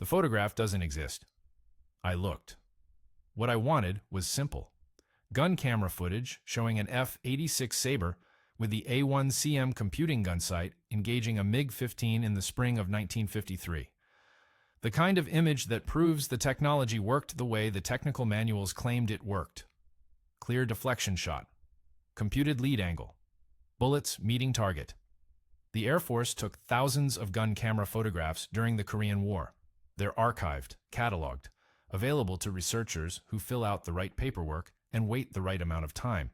The photograph doesn't exist. I looked. What I wanted was simple. Gun camera footage showing an F-86 Sabre with the A1CM computing gun sight engaging a MiG-15 in the spring of 1953. The kind of image that proves the technology worked the way the technical manuals claimed it worked. Clear deflection shot. Computed lead angle. Bullets meeting target. The Air Force took thousands of gun camera photographs during the Korean War. They're archived, cataloged, available to researchers who fill out the right paperwork and wait the right amount of time.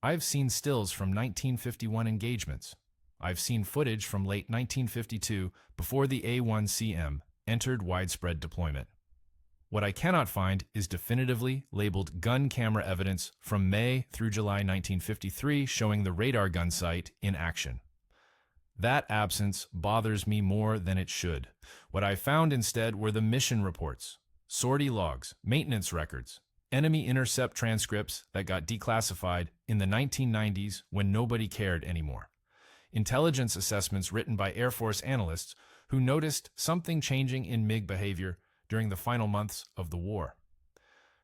I've seen stills from 1951 engagements. I've seen footage from late 1952 before the A1CM entered widespread deployment. What I cannot find is definitively labeled gun camera evidence from May through July 1953 showing the radar gun sight in action. That absence bothers me more than it should. What I found instead were the mission reports, sortie logs, maintenance records, enemy intercept transcripts that got declassified in the 1990s when nobody cared anymore. Intelligence assessments written by Air Force analysts who noticed something changing in MiG behavior during the final months of the war.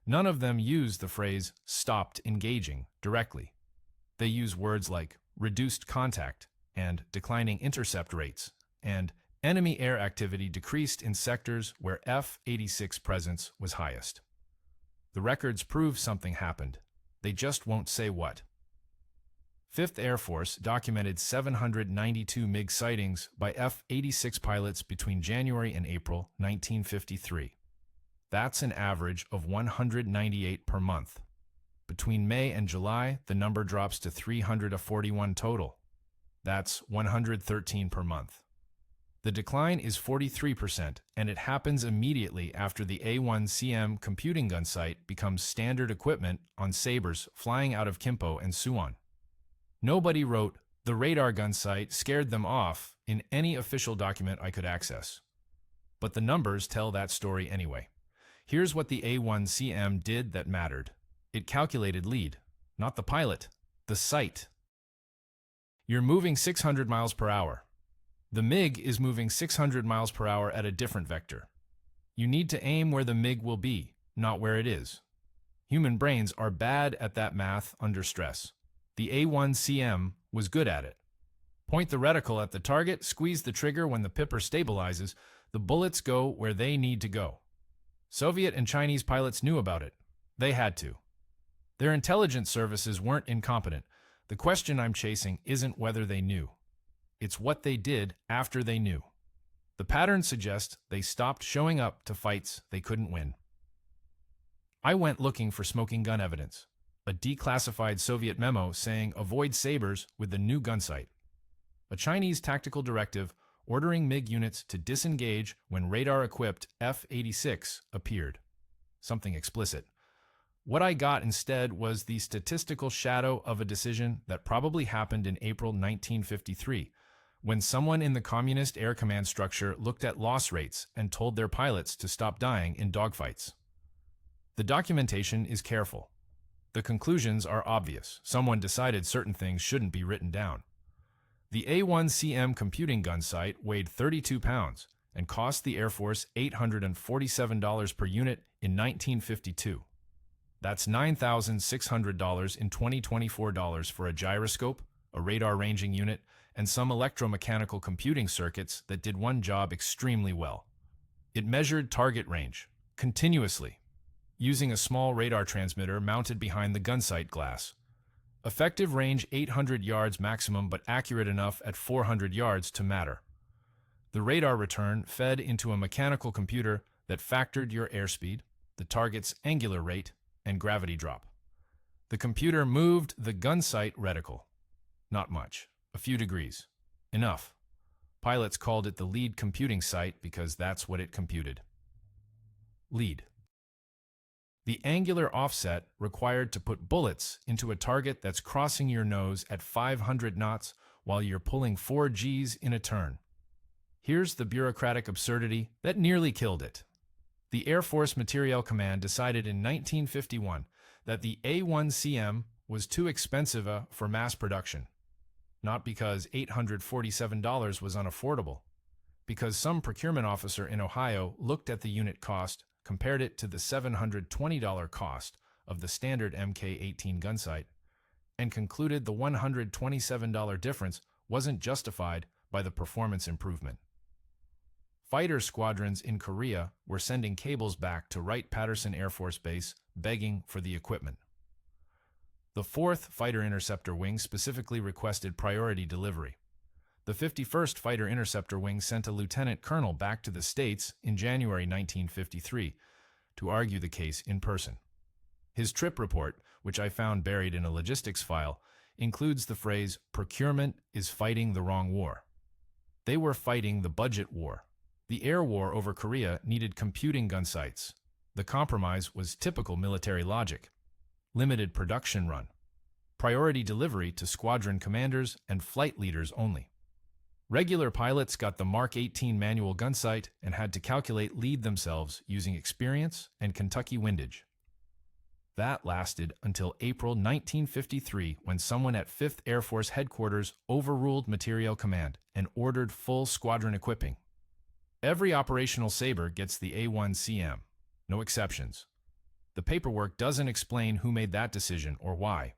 None of them use the phrase stopped engaging directly. They use words like reduced contact and declining intercept rates, and enemy air activity decreased in sectors where F-86 presence was highest. The records prove something happened. They just won't say what. 5th Air Force documented 792 MiG sightings by F-86 pilots between January and April 1953. That's an average of 198 per month. Between May and July, the number drops to 341 total. That's 113 per month. The decline is 43%, and it happens immediately after the A1CM computing gun sight becomes standard equipment on Sabres flying out of Kimpo and Suwon. Nobody wrote, "The radar gun sight scared them off" in any official document I could access. But the numbers tell that story anyway. Here's what the A1CM did that mattered. It calculated lead, not the pilot, the sight. You're moving 600 miles per hour. The MiG is moving 600 miles per hour at a different vector. You need to aim where the MiG will be, not where it is. Human brains are bad at that math under stress. The A1CM was good at it. Point the reticle at the target, squeeze the trigger when the pipper stabilizes, the bullets go where they need to go. Soviet and Chinese pilots knew about it. They had to. Their intelligence services weren't incompetent. The question I'm chasing isn't whether they knew. It's what they did after they knew. The pattern suggests they stopped showing up to fights they couldn't win. I went looking for smoking gun evidence. A declassified Soviet memo saying avoid Sabres with the new gun sight. A Chinese tactical directive ordering MiG units to disengage when radar-equipped F-86 appeared. Something explicit. What I got instead was the statistical shadow of a decision that probably happened in April 1953, when someone in the Communist Air Command structure looked at loss rates and told their pilots to stop dying in dogfights. The documentation is careful. The conclusions are obvious. Someone decided certain things shouldn't be written down. The A1CM computing gun sight weighed 32 pounds and cost the Air Force $847 per unit in 1952. That's $9,600 in 2024 dollars for a gyroscope, a radar ranging unit, and some electromechanical computing circuits that did one job extremely well. It measured target range, continuously, using a small radar transmitter mounted behind the gun sight glass. Effective range 800 yards maximum, but accurate enough at 400 yards to matter. The radar return fed into a mechanical computer that factored your airspeed, the target's angular rate, and gravity drop. The computer moved the gun sight reticle. Not much, a few degrees. Enough. Pilots called it the lead computing sight because that's what it computed. Lead. The angular offset required to put bullets into a target that's crossing your nose at 500 knots while you're pulling 4 Gs in a turn. Here's the bureaucratic absurdity that nearly killed it. The Air Force Materiel Command decided in 1951 that the A1CM was too expensive for mass production. Not because $847 was unaffordable. because some procurement officer in Ohio looked at the unit cost, compared it to the $720 cost of the standard Mk-18 gunsight, and concluded the $127 difference wasn't justified by the performance improvement. Fighter squadrons in Korea were sending cables back to Wright-Patterson Air Force Base begging for the equipment. The 4th Fighter Interceptor Wing specifically requested priority delivery. The 51st Fighter Interceptor Wing sent a lieutenant colonel back to the States in January 1953 to argue the case in person. His trip report, which I found buried in a logistics file, includes the phrase, "Procurement is fighting the wrong war." They were fighting the budget war. The air war over Korea needed computing gunsights. The compromise was typical military logic. Limited production run. Priority delivery to squadron commanders and flight leaders only. Regular pilots got the Mark 18 manual gunsight and had to calculate lead themselves using experience and Kentucky windage. That lasted until April 1953 when someone at 5th Air Force Headquarters overruled Materiel Command and ordered full squadron equipping. Every operational Sabre gets the A1CM, no exceptions. The paperwork doesn't explain who made that decision or why.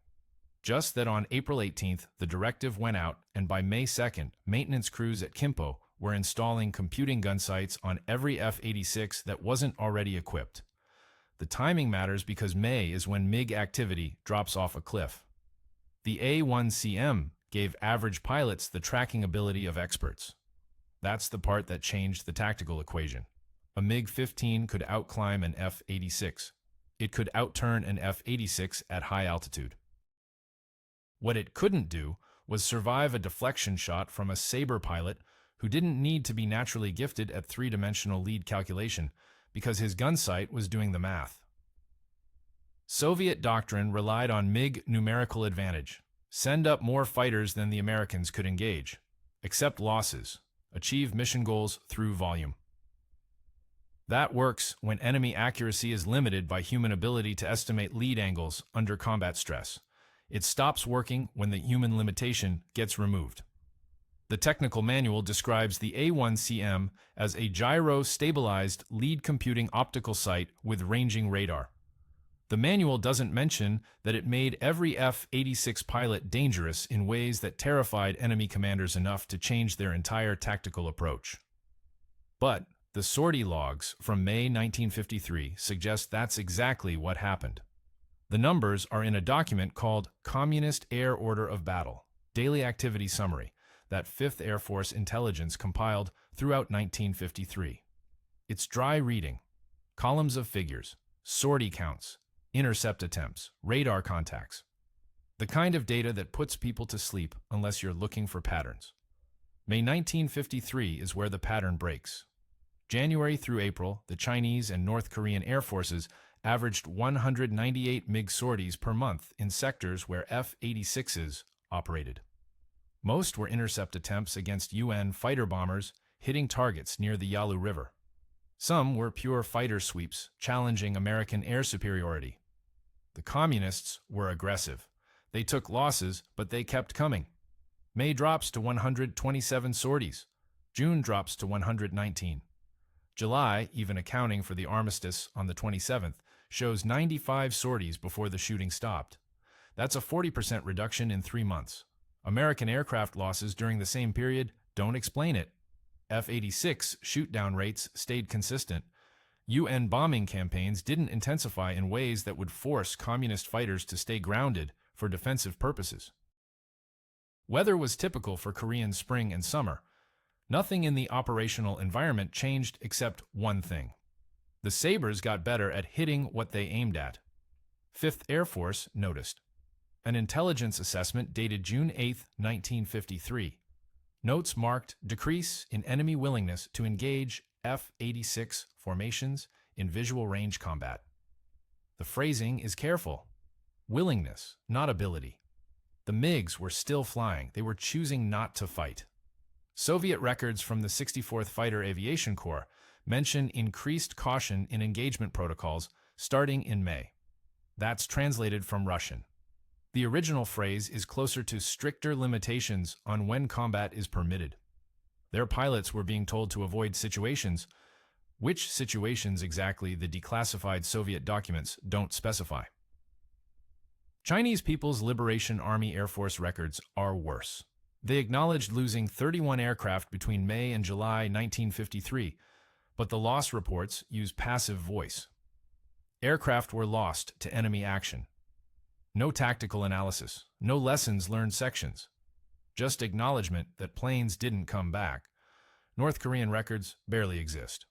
Just that on April 18th, the directive went out, and by May 2nd, maintenance crews at Kimpo were installing computing gunsights on every F-86 that wasn't already equipped. The timing matters because May is when MiG activity drops off a cliff. The A1CM gave average pilots the tracking ability of experts. That's the part that changed the tactical equation. A MiG-15 could outclimb an F-86. It could outturn an F-86 at high altitude. What it couldn't do was survive a deflection shot from a Sabre pilot who didn't need to be naturally gifted at three-dimensional lead calculation because his gunsight was doing the math. Soviet doctrine relied on MiG numerical advantage. Send up more fighters than the Americans could engage. Accept losses. Achieve mission goals through volume. That works when enemy accuracy is limited by human ability to estimate lead angles under combat stress. It stops working when the human limitation gets removed. The technical manual describes the A1CM as a gyro-stabilized lead computing optical sight with ranging radar. The manual doesn't mention that it made every F-86 pilot dangerous in ways that terrified enemy commanders enough to change their entire tactical approach. But the Sortie logs from May 1953 suggest that's exactly what happened. The numbers are in a document called Communist Air Order of Battle, Daily Activity Summary, that 5th Air Force Intelligence compiled throughout 1953. It's dry reading, columns of figures, sortie counts, intercept attempts, radar contacts. The kind of data that puts people to sleep unless you're looking for patterns. May 1953 is where the pattern breaks. January through April, the Chinese and North Korean Air Forces averaged 198 MiG sorties per month in sectors where F-86s operated. Most were intercept attempts against UN fighter bombers hitting targets near the Yalu River. Some were pure fighter sweeps challenging American air superiority. The communists were aggressive. They took losses, but they kept coming. May drops to 127 sorties. June drops to 119. July, even accounting for the armistice on the 27th, shows 95 sorties before the shooting stopped. That's a 40% reduction in 3 months. American aircraft losses during the same period don't explain it. F-86 shoot-down rates stayed consistent. UN bombing campaigns didn't intensify in ways that would force communist fighters to stay grounded for defensive purposes. Weather was typical for Korean spring and summer. Nothing in the operational environment changed except one thing. The Sabres got better at hitting what they aimed at. 5th Air Force noticed. An intelligence assessment dated June 8, 1953. Notes marked decrease in enemy willingness to engage F-86 formations in visual range combat. The phrasing is careful. Willingness, not ability. The MiGs were still flying. They were choosing not to fight. Soviet records from the 64th Fighter Aviation Corps mention increased caution in engagement protocols starting in May. That's translated from Russian. The original phrase is closer to stricter limitations on when combat is permitted. Their pilots were being told to avoid situations. Which situations exactly the declassified Soviet documents don't specify. Chinese People's Liberation Army Air Force records are worse. They acknowledged losing 31 aircraft between May and July 1953, but the loss reports use passive voice. Aircraft were lost to enemy action. No tactical analysis, no lessons learned sections. Just acknowledgement that planes didn't come back. North Korean records barely exist.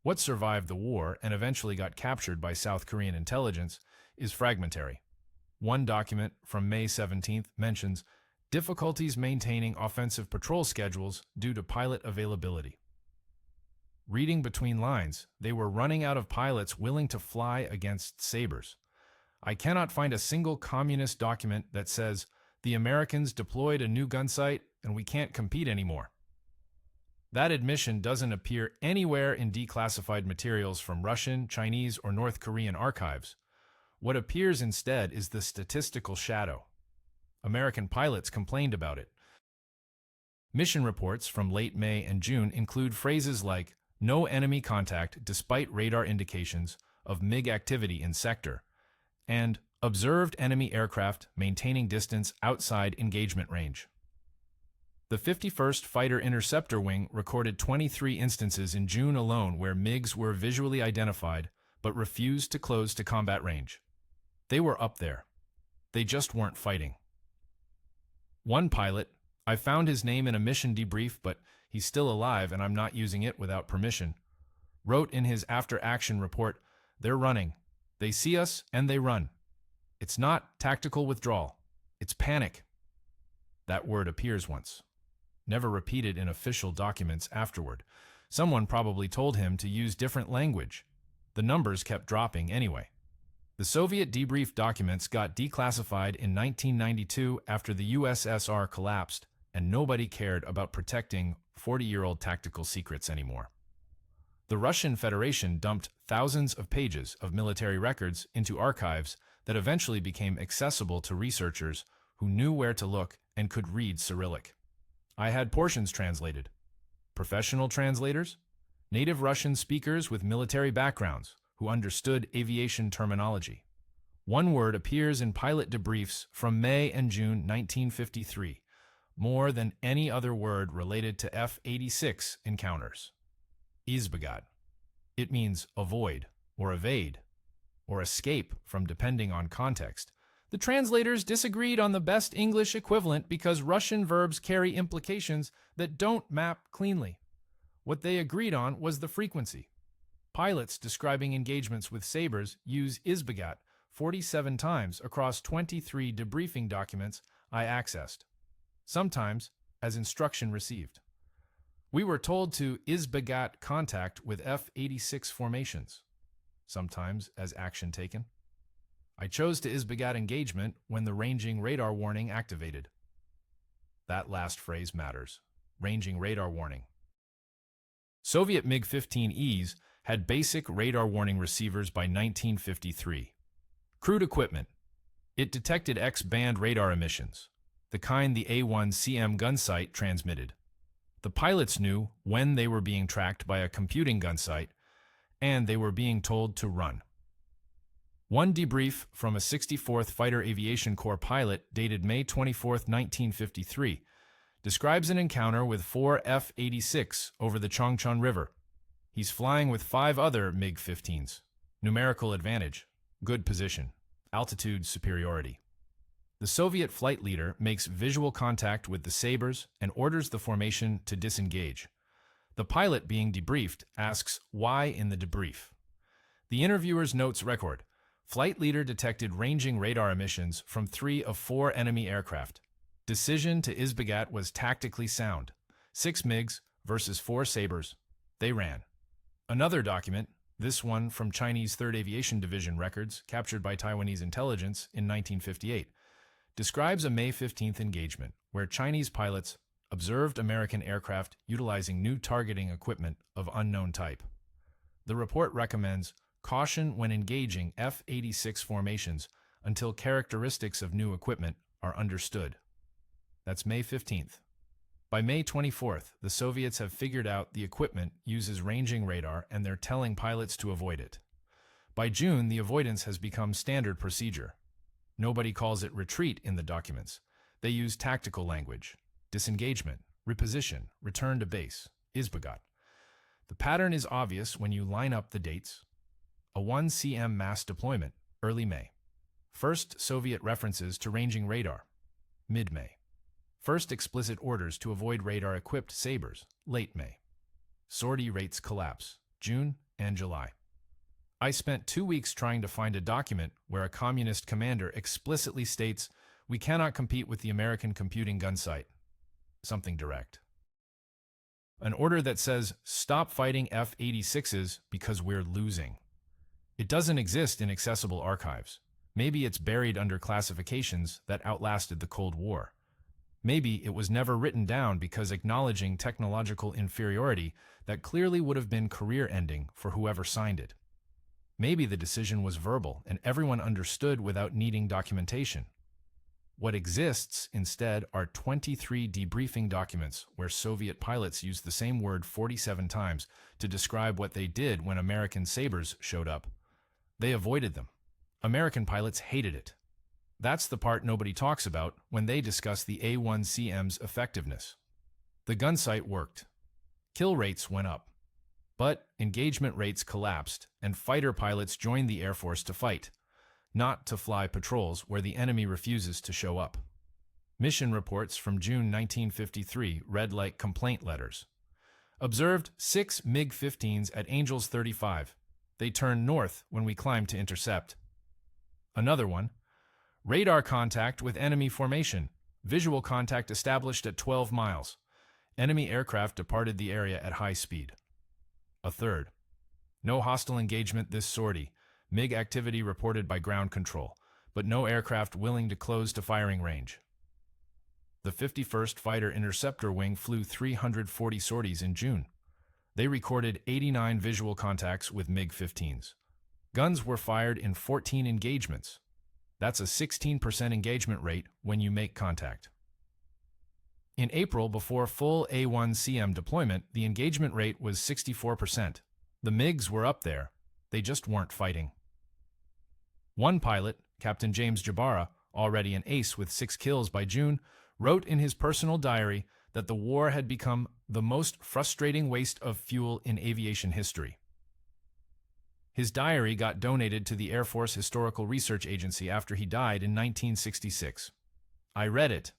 What survived the war and eventually got captured by South Korean intelligence is fragmentary. One document from May 17th mentions difficulties maintaining offensive patrol schedules due to pilot availability. Reading between lines, they were running out of pilots willing to fly against Sabres. I cannot find a single communist document that says the Americans deployed a new gunsight and we can't compete anymore. That admission doesn't appear anywhere in declassified materials from Russian, Chinese, or North Korean archives. What appears instead is the statistical shadow. American pilots complained about it. Mission reports from late May and June include phrases like no enemy contact despite radar indications of MiG activity in sector, and observed enemy aircraft maintaining distance outside engagement range. The 51st Fighter Interceptor Wing recorded 23 instances in June alone where MiGs were visually identified but refused to close to combat range. They were up there. They just weren't fighting. One pilot, I found his name in a mission debrief, but he's still alive and I'm not using it without permission, wrote in his after-action report, "They're running. They see us and they run. It's not tactical withdrawal. It's panic." That word appears once, never repeated in official documents afterward. Someone probably told him to use different language. The numbers kept dropping anyway. The Soviet debrief documents got declassified in 1992 after the USSR collapsed, and nobody cared about protecting 40-year-old tactical secrets anymore. The Russian Federation dumped thousands of pages of military records into archives that eventually became accessible to researchers who knew where to look and could read Cyrillic. I had portions translated. Professional translators? Native Russian speakers with military backgrounds who understood aviation terminology. One word appears in pilot debriefs from May and June 1953, more than any other word related to F-86 encounters. Izbegat. It means avoid, or evade, or escape from depending on context. The translators disagreed on the best English equivalent because Russian verbs carry implications that don't map cleanly. What they agreed on was the frequency. Pilots describing engagements with Sabres use izbegat 47 times across 23 debriefing documents I accessed, sometimes as instruction received. We were told to izbegat contact with F-86 formations, sometimes as action taken. I chose to izbegat engagement when the ranging radar warning activated. That last phrase matters. Ranging radar warning. Soviet MiG-15Es had basic radar warning receivers by 1953. Crude equipment. It detected X-band radar emissions, the kind the A1CM gunsight transmitted. The pilots knew when they were being tracked by a computing gunsight, and they were being told to run. One debrief from a 64th Fighter Aviation Corps pilot dated May 24, 1953, describes an encounter with 4 F-86 over the Chongchon River. He's flying with 5 other MiG-15s. Numerical advantage, good position, altitude superiority. The Soviet flight leader makes visual contact with the Sabres and orders the formation to disengage. The pilot being debriefed asks why in the debrief. The interviewer's notes record, flight leader detected ranging radar emissions from 3 of 4 enemy aircraft. Decision to izbegat was tactically sound. 6 MiGs versus 4 Sabres. They ran. Another document, this one from Chinese 3rd Aviation Division records captured by Taiwanese intelligence in 1958, describes a May 15th engagement where Chinese pilots observed American aircraft utilizing new targeting equipment of unknown type. The report recommends caution when engaging F-86 formations until characteristics of new equipment are understood. That's May 15th. By May 24th, the Soviets have figured out the equipment uses ranging radar and they're telling pilots to avoid it. By June, the avoidance has become standard procedure. Nobody calls it retreat in the documents. They use tactical language: disengagement, reposition, return to base, izbegat. The pattern is obvious when you line up the dates. A 1 cm mass deployment, early May. First Soviet references to ranging radar, mid-May. First explicit orders to avoid radar-equipped Sabres, late May. Sortie rates collapse, June and July. I spent 2 weeks trying to find a document where a communist commander explicitly states, "We cannot compete with the American computing gunsight." Something direct. An order that says, "Stop fighting F-86s because we're losing." It doesn't exist in accessible archives. Maybe it's buried under classifications that outlasted the Cold War. Maybe it was never written down because acknowledging technological inferiority that clearly would have been career-ending for whoever signed it. Maybe the decision was verbal and everyone understood without needing documentation. What exists instead are 23 debriefing documents where Soviet pilots used the same word 47 times to describe what they did when American Sabres showed up. They avoided them. American pilots hated it. That's the part nobody talks about when they discuss the A1CM's effectiveness. The gunsight worked. Kill rates went up. But engagement rates collapsed, and fighter pilots joined the Air Force to fight, not to fly patrols where the enemy refuses to show up. Mission reports from June 1953 read like complaint letters. Observed 6 MiG-15s at Angels 35. They turned north when we climbed to intercept. Another one. Radar contact with enemy formation. Visual contact established at 12 miles. Enemy aircraft departed the area at high speed. A third. No hostile engagement this sortie. MiG activity reported by ground control, but no aircraft willing to close to firing range. The 51st Fighter Interceptor Wing flew 340 sorties in June. They recorded 89 visual contacts with MiG-15s. Guns were fired in 14 engagements. That's a 16% engagement rate when you make contact. In April, before full A1CM deployment, the engagement rate was 64%. The MiGs were up there. They just weren't fighting. One pilot, Captain James Jabara, already an ace with 6 kills by June, wrote in his personal diary that the war had become the most frustrating waste of fuel in aviation history. His diary got donated to the Air Force Historical Research Agency after he died in 1966. I read it.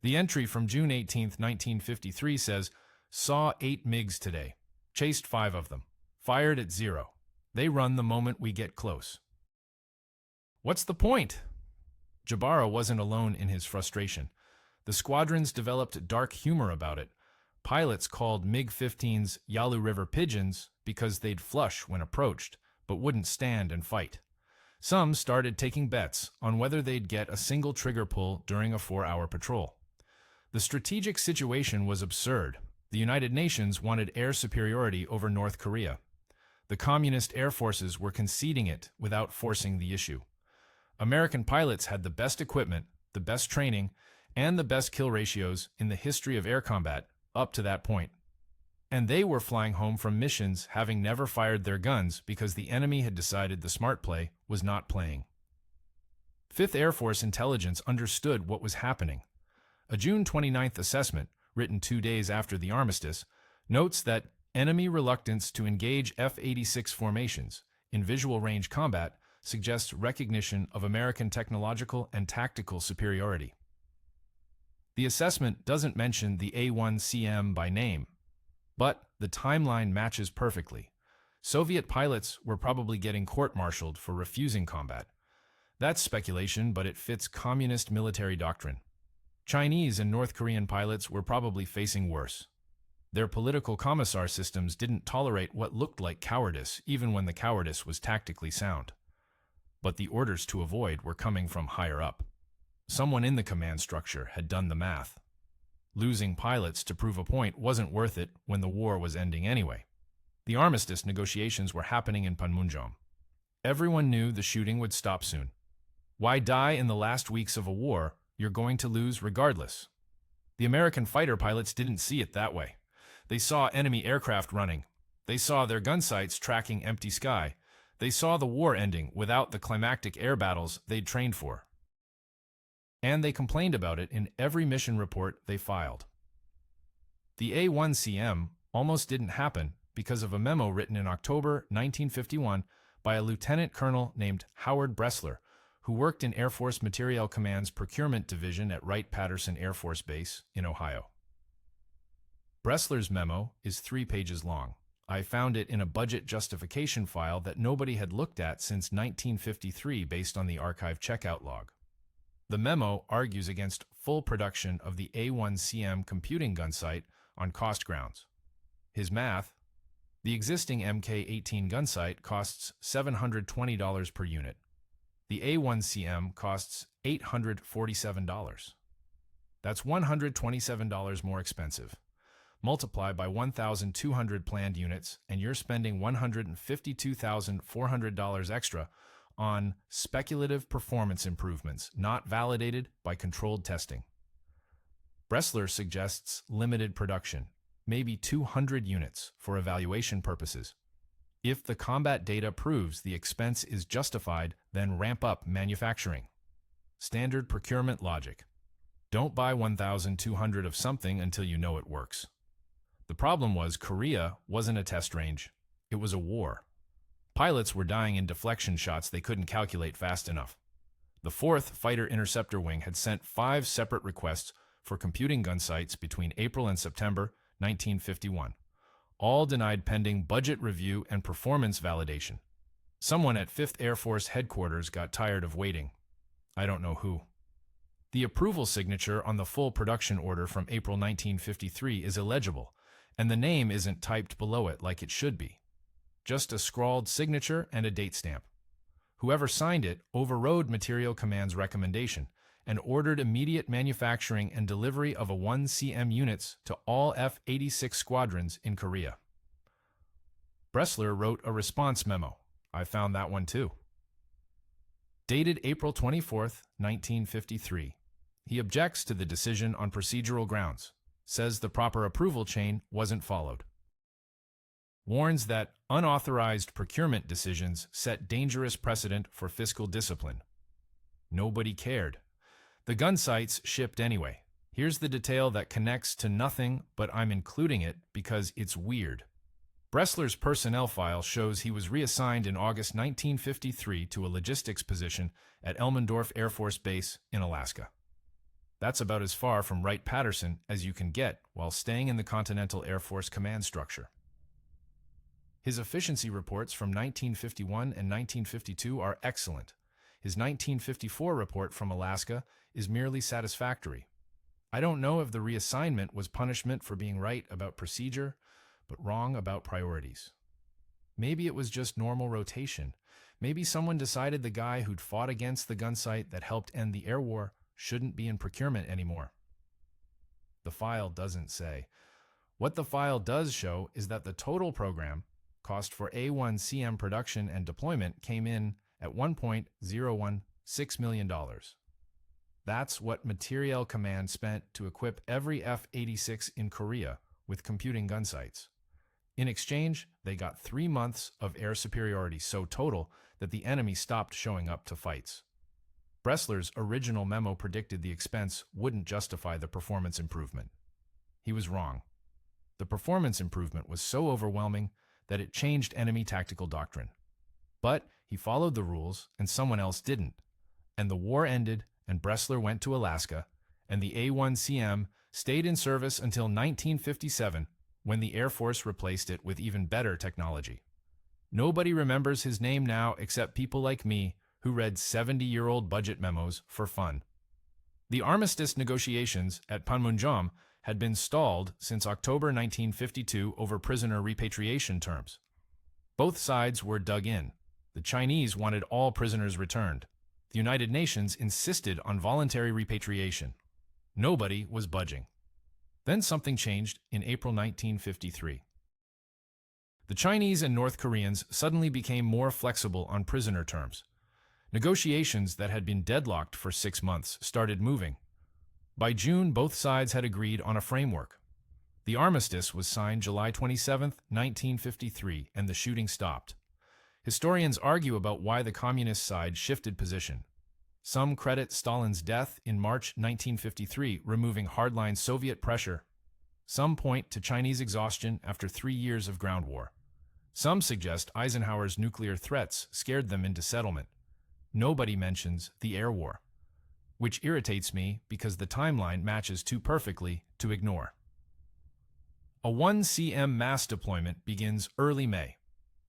The entry from June 18, 1953 says, "Saw 8 MiGs today. Chased 5 of them. Fired at 0. They run the moment we get close." What's the point? Jabara wasn't alone in his frustration. The squadrons developed dark humor about it. Pilots called MiG-15s Yalu River pigeons because they'd flush when approached, but wouldn't stand and fight. Some started taking bets on whether they'd get a single trigger pull during a 4-hour patrol. The strategic situation was absurd. The United Nations wanted air superiority over North Korea. The communist air forces were conceding it without forcing the issue. American pilots had the best equipment, the best training, and the best kill ratios in the history of air combat up to that point. And they were flying home from missions having never fired their guns because the enemy had decided the smart play was not playing. 5th Air Force intelligence understood what was happening. A June 29th assessment, written 2 days after the armistice, notes that enemy reluctance to engage F-86 formations in visual range combat suggests recognition of American technological and tactical superiority. The assessment doesn't mention the A1CM by name, but the timeline matches perfectly. Soviet pilots were probably getting court-martialed for refusing combat. That's speculation, but it fits communist military doctrine. Chinese and North Korean pilots were probably facing worse. Their political commissar systems didn't tolerate what looked like cowardice, even when the cowardice was tactically sound. But the orders to avoid were coming from higher up. Someone in the command structure had done the math. Losing pilots to prove a point wasn't worth it when the war was ending anyway. The armistice negotiations were happening in Panmunjom. Everyone knew the shooting would stop soon. Why die in the last weeks of a war you're going to lose regardless? The American fighter pilots didn't see it that way. They saw enemy aircraft running. They saw their gunsights tracking empty sky. They saw the war ending without the climactic air battles they'd trained for. And they complained about it in every mission report they filed. The A1CM almost didn't happen because of a memo written in October 1951 by a lieutenant colonel named Howard Bressler, who worked in Air Force Materiel Command's Procurement Division at Wright-Patterson Air Force Base in Ohio. Bressler's memo is 3 pages long. I found it in a budget justification file that nobody had looked at since 1953 based on the archive checkout log. The memo argues against full production of the A1CM computing gunsight on cost grounds. His math: the existing Mk-18 gunsight costs $720 per unit. The A1CM costs $847. That's $127 more expensive. Multiply by 1,200 planned units, and you're spending $152,400 extra on speculative performance improvements not validated by controlled testing. Bressler suggests limited production, maybe 200 units, for evaluation purposes. If the combat data proves the expense is justified, then ramp up manufacturing. Standard procurement logic. Don't buy 1,200 of something until you know it works. The problem was Korea wasn't a test range. It was a war. Pilots were dying in deflection shots they couldn't calculate fast enough. The 4th Fighter Interceptor Wing had sent 5 separate requests for computing gunsights between April and September 1951, all denied pending budget review and performance validation. Someone at 5th Air Force Headquarters got tired of waiting. I don't know who. The approval signature on the full production order from April 1953 is illegible, and the name isn't typed below it like it should be. Just a scrawled signature and a date stamp. Whoever signed it overrode Materiel Command's recommendation and ordered immediate manufacturing and delivery of A1CM units to all F-86 squadrons in Korea. Bressler wrote a response memo. I found that one too. Dated April 24, 1953. He objects to the decision on procedural grounds, says the proper approval chain wasn't followed. Warns that unauthorized procurement decisions set dangerous precedent for fiscal discipline. Nobody cared. The gunsights shipped anyway. Here's the detail that connects to nothing, but I'm including it because it's weird. Bressler's personnel file shows he was reassigned in August 1953 to a logistics position at Elmendorf Air Force Base in Alaska. That's about as far from Wright-Patterson as you can get while staying in the Continental Air Force command structure. His efficiency reports from 1951 and 1952 are excellent. His 1954 report from Alaska is merely satisfactory. I don't know if the reassignment was punishment for being right about procedure, but wrong about priorities. Maybe it was just normal rotation. Maybe someone decided the guy who'd fought against the gunsight that helped end the air war shouldn't be in procurement anymore. The file doesn't say. What the file does show is that the total program cost for A1CM production and deployment came in at $1.016 million. That's what Materiel Command spent to equip every F-86 in Korea with computing gunsights. In exchange, they got 3 months of air superiority so total that the enemy stopped showing up to fights. Bressler's original memo predicted the expense wouldn't justify the performance improvement. He was wrong. The performance improvement was so overwhelming that it changed enemy tactical doctrine. But he followed the rules and someone else didn't. And the war ended and Bressler went to Alaska, and the A1CM stayed in service until 1957 when the Air Force replaced it with even better technology. Nobody remembers his name now except people like me who read 70-year-old budget memos for fun. The armistice negotiations at Panmunjom had been stalled since October 1952 over prisoner repatriation terms. Both sides were dug in. The Chinese wanted all prisoners returned. The United Nations insisted on voluntary repatriation. Nobody was budging. Then something changed in April 1953. The Chinese and North Koreans suddenly became more flexible on prisoner terms. Negotiations that had been deadlocked for 6 months started moving. By June, both sides had agreed on a framework. The armistice was signed July 27, 1953, and the shooting stopped. Historians argue about why the communist side shifted position. Some credit Stalin's death in March 1953, removing hardline Soviet pressure. Some point to Chinese exhaustion after 3 years of ground war. Some suggest Eisenhower's nuclear threats scared them into settlement. Nobody mentions the air war, which irritates me because the timeline matches too perfectly to ignore. A 1 cm mass deployment begins early May.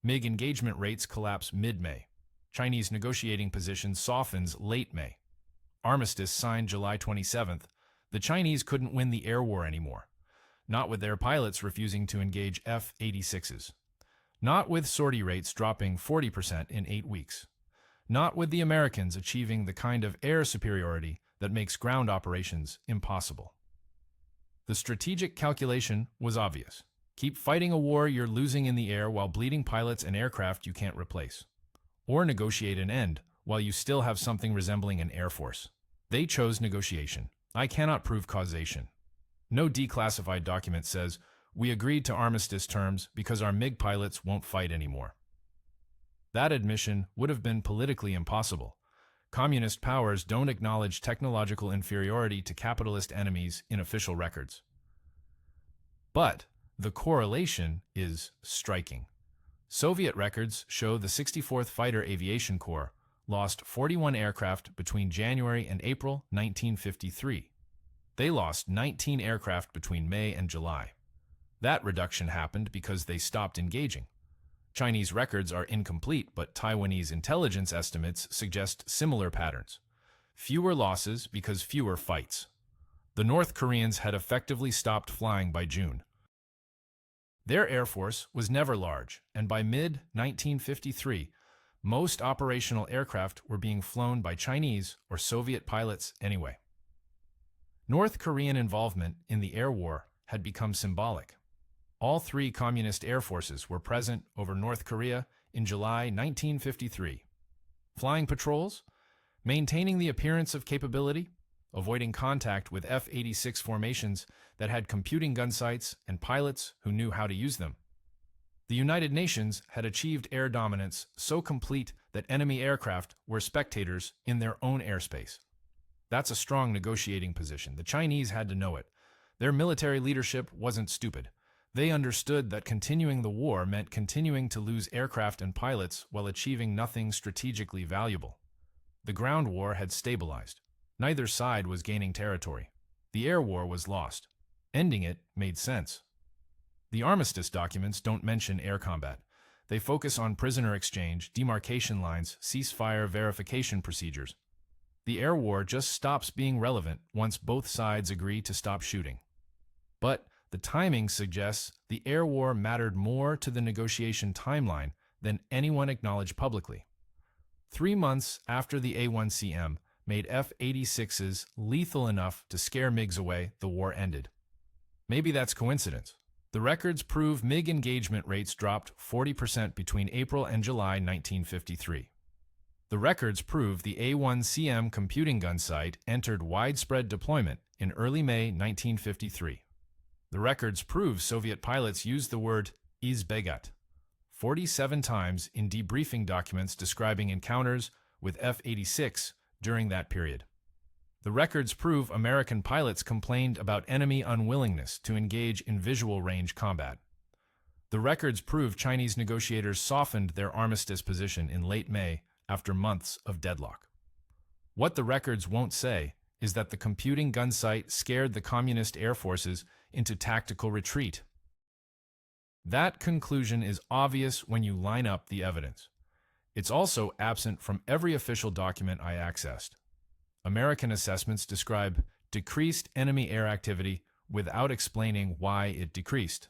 MiG engagement rates collapse mid-May. Chinese negotiating position softens late May. Armistice signed July 27th. The Chinese couldn't win the air war anymore. Not with their pilots refusing to engage F-86s. Not with sortie rates dropping 40% in 8 weeks. Not with the Americans achieving the kind of air superiority that makes ground operations impossible. The strategic calculation was obvious. Keep fighting a war you're losing in the air while bleeding pilots and aircraft you can't replace. Or negotiate an end while you still have something resembling an air force. They chose negotiation. I cannot prove causation. No declassified document says, we agreed to armistice terms because our MiG pilots won't fight anymore. That admission would have been politically impossible. Communist powers don't acknowledge technological inferiority to capitalist enemies in official records. But the correlation is striking. Soviet records show the 64th Fighter Aviation Corps lost 41 aircraft between January and April 1953. They lost 19 aircraft between May and July. That reduction happened because they stopped engaging. Chinese records are incomplete, but Taiwanese intelligence estimates suggest similar patterns. Fewer losses because fewer fights. The North Koreans had effectively stopped flying by June. Their air force was never large, and by mid-1953, most operational aircraft were being flown by Chinese or Soviet pilots anyway. North Korean involvement in the air war had become symbolic. All 3 communist air forces were present over North Korea in July 1953. Flying patrols, maintaining the appearance of capability, avoiding contact with F-86 formations that had computing gunsights and pilots who knew how to use them. The United Nations had achieved air dominance so complete that enemy aircraft were spectators in their own airspace. That's a strong negotiating position. The Chinese had to know it. Their military leadership wasn't stupid. They understood that continuing the war meant continuing to lose aircraft and pilots while achieving nothing strategically valuable. The ground war had stabilized. Neither side was gaining territory. The air war was lost. Ending it made sense. The armistice documents don't mention air combat. They focus on prisoner exchange, demarcation lines, ceasefire verification procedures. The air war just stops being relevant once both sides agree to stop shooting. But the timing suggests the air war mattered more to the negotiation timeline than anyone acknowledged publicly. 3 months after the A1CM made F-86s lethal enough to scare MiGs away, the war ended. Maybe that's coincidence. The records prove MiG engagement rates dropped 40% between April and July 1953. The records prove the A1CM computing gunsight entered widespread deployment in early May 1953. The records prove Soviet pilots used the word izbegat 47 times in debriefing documents describing encounters with F-86 during that period. The records prove American pilots complained about enemy unwillingness to engage in visual range combat. The records prove Chinese negotiators softened their armistice position in late May after months of deadlock. What the records won't say is that the computing gunsight scared the communist air forces into tactical retreat. That conclusion is obvious when you line up the evidence. It's also absent from every official document I accessed. American assessments describe decreased enemy air activity without explaining why it decreased.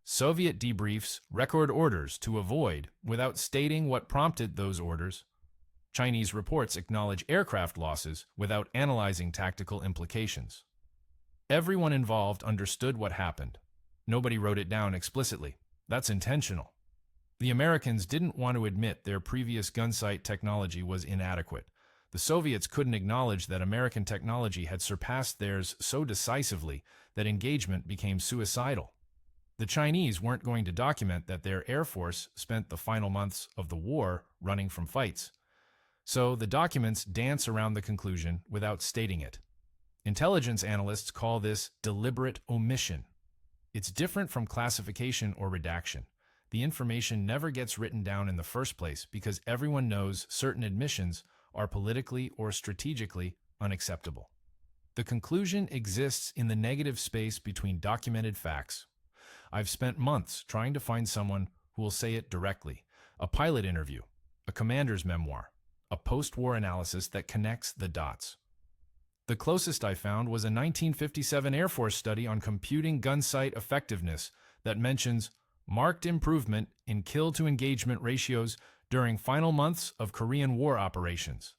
Soviet debriefs record orders to avoid without stating what prompted those orders. Chinese reports acknowledge aircraft losses without analyzing tactical implications. Everyone involved understood what happened. Nobody wrote it down explicitly. That's intentional. The Americans didn't want to admit their previous gunsight technology was inadequate. The Soviets couldn't acknowledge that American technology had surpassed theirs so decisively that engagement became suicidal. The Chinese weren't going to document that their Air Force spent the final months of the war running from fights. So the documents dance around the conclusion without stating it. Intelligence analysts call this deliberate omission. It's different from classification or redaction. The information never gets written down in the first place because everyone knows certain admissions are politically or strategically unacceptable. The conclusion exists in the negative space between documented facts. I've spent months trying to find someone who will say it directly. A pilot interview, a commander's memoir, a post-war analysis that connects the dots. The closest I found was a 1957 Air Force study on computing gunsight effectiveness that mentions marked improvement in kill-to-engagement ratios during final months of Korean War operations.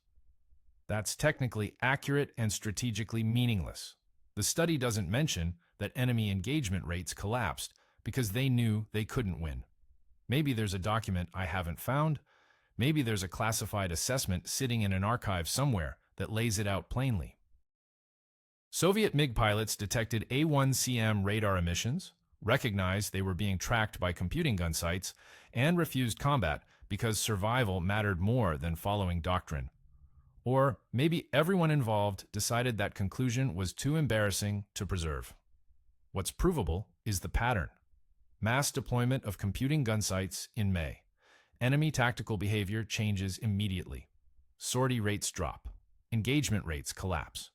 That's technically accurate and strategically meaningless. The study doesn't mention that enemy engagement rates collapsed because they knew they couldn't win. Maybe there's a document I haven't found. Maybe there's a classified assessment sitting in an archive somewhere that lays it out plainly. Soviet MiG pilots detected A1CM radar emissions, recognized they were being tracked by computing gun sights, and refused combat because survival mattered more than following doctrine. Or maybe everyone involved decided that conclusion was too embarrassing to preserve. What's provable is the pattern. Mass deployment of computing gun sights in May. Enemy tactical behavior changes immediately. Sortie rates drop. Engagement rates collapse.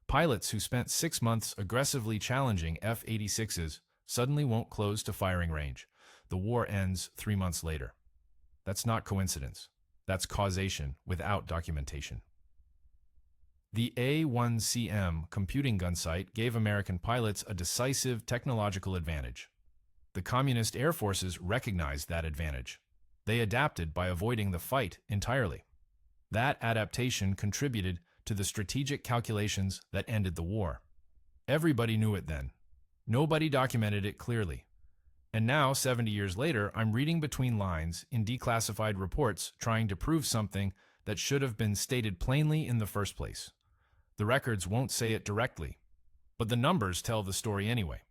Pilots who spent 6 months aggressively challenging F-86s suddenly won't close to firing range. The war ends 3 months later. That's not coincidence. That's causation without documentation. The A1CM computing gun sight gave American pilots a decisive technological advantage. The communist air forces recognized that advantage. They adapted by avoiding the fight entirely. That adaptation contributed to the strategic calculations that ended the war. Everybody knew it then. Nobody documented it clearly. And now, 70 years later, I'm reading between lines in declassified reports trying to prove something that should have been stated plainly in the first place. The records won't say it directly, but the numbers tell the story anyway.